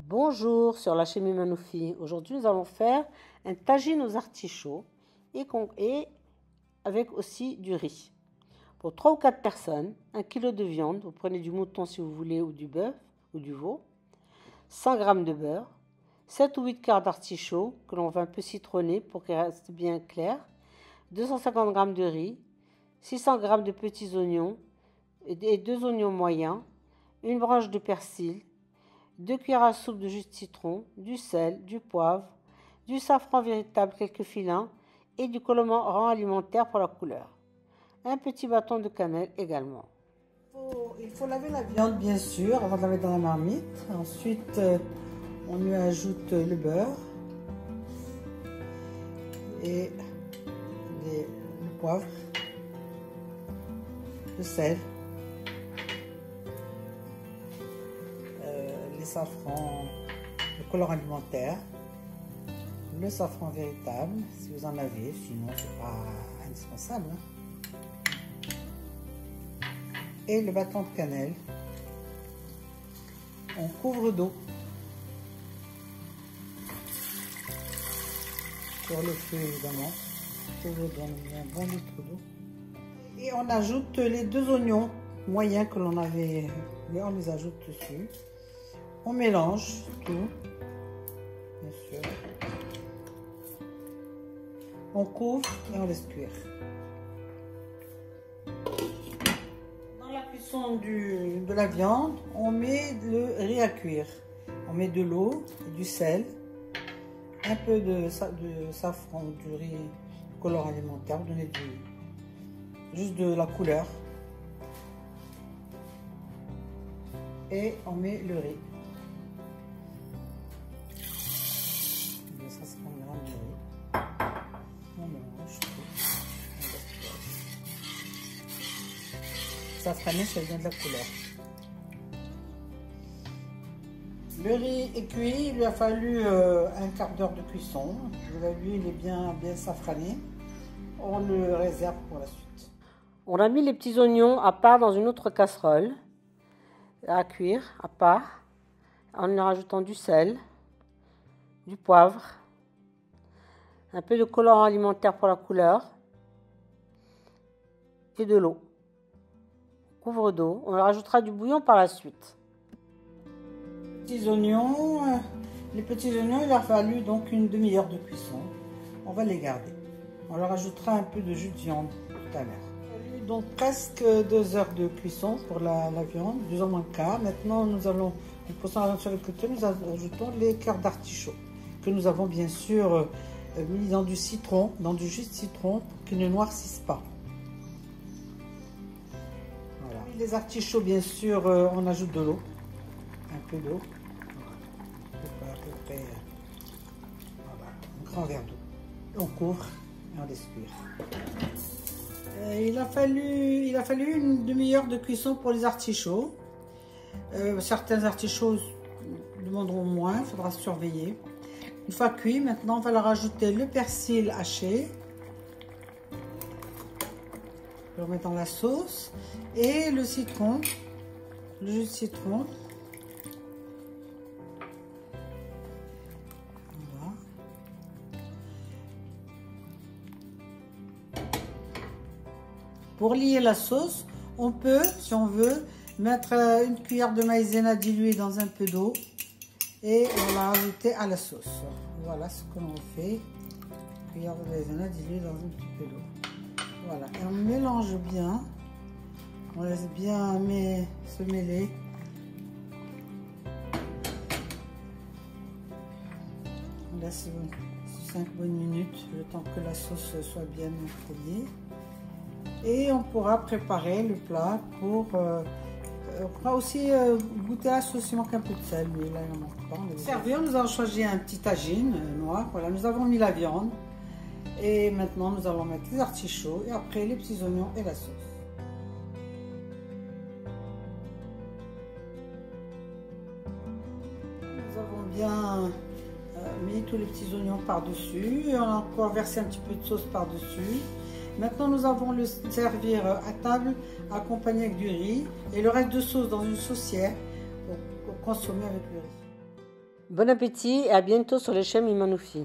Bonjour sur la chaîne Manoufi. Aujourd'hui nous allons faire un tagine aux artichauts et avec aussi du riz. Pour 3 ou 4 personnes, 1 kg de viande, vous prenez du mouton si vous voulez ou du bœuf ou du veau, 100 g de beurre, 7 ou 8 quarts d'artichaut que l'on va un peu citronner pour qu'il reste bien clair, 250 g de riz, 600 g de petits oignons et 2 oignons moyens, une branche de persil, 2 cuillères à soupe de jus de citron, du sel, du poivre, du safran véritable, quelques filins et du colorant alimentaire pour la couleur. Un petit bâton de cannelle également. Il faut laver la viande bien sûr avant de la mettre dans la marmite. Ensuite, on lui ajoute le beurre et le poivre, le sel, les safrans, le colorant alimentaire, le safran véritable si vous en avez, sinon c'est pas indispensable. Et le bâton de cannelle. On couvre d'eau sur le feu évidemment. Couvre dans un bon litre d'eau. Et on ajoute les 2 oignons moyens que l'on avait, on les ajoute dessus. On mélange tout, bien sûr. On couvre et on laisse cuire. Dans la cuisson de la viande, on met le riz à cuire. On met de l'eau, du sel, un peu de safran, du riz colorant alimentaire, pour donner juste de la couleur. Et on met le riz. 250 g de riz. On mélange tout. Safrané, ça vient de la couleur. Le riz est cuit, il lui a fallu un quart d'heure de cuisson. Lui, il est bien safrané. On le réserve pour la suite. On a mis les petits oignons à part dans une autre casserole à cuire à part en y rajoutant du sel, du poivre, un peu de colorant alimentaire pour la couleur et de l'eau. Couvre d'eau. On rajoutera du bouillon par la suite. Les petits oignons, il a fallu donc une demi-heure de cuisson. On va les garder. On leur ajoutera un peu de jus de viande tout à l'heure. Il a fallu donc presque 2 heures de cuisson pour la viande, 2 heures moins le quart. Maintenant, nous allons, en posant sur le côté, nous ajoutons les cœurs d'artichaut que nous avons bien sûr mis dans du citron, dans du jus de citron pour qu'ils ne noircissent pas. Voilà. Les artichauts, bien sûr, on ajoute de l'eau, un peu d'eau, à peu près voilà, un grand verre d'eau. On couvre et on laisse cuire. Il a fallu une demi-heure de cuisson pour les artichauts. Certains artichauts demanderont moins, il faudra surveiller. Une fois cuit, maintenant on va leur ajouter le persil haché. On le remettre dans la sauce et le citron, le jus de citron. Voilà. Pour lier la sauce, on peut, si on veut, mettre une cuillère de maïzena diluée dans un peu d'eau et on la rajouter à la sauce. Voilà ce que l'on fait. Une cuillère de maïzena diluée dans un petit peu d'eau. Voilà, et on mélange bien. On laisse bien se mêler. On laisse 5 bonnes minutes, le temps que la sauce soit bien imprégnée. Et on pourra préparer le plat pour... on pourra aussi goûter à la sauce, il manque un peu de sel, mais là il n'en manque pas. Pour servir, nous avons choisi un petit tagine noir. Voilà, nous avons mis la viande. Et maintenant, nous allons mettre les artichauts et après les petits oignons et la sauce. Nous avons bien mis tous les petits oignons par-dessus. Et on a encore versé un petit peu de sauce par-dessus. Maintenant, nous allons le servir à table, accompagné avec du riz et le reste de sauce dans une saucière pour consommer avec le riz. Bon appétit et à bientôt sur les chaînes Imanoufi.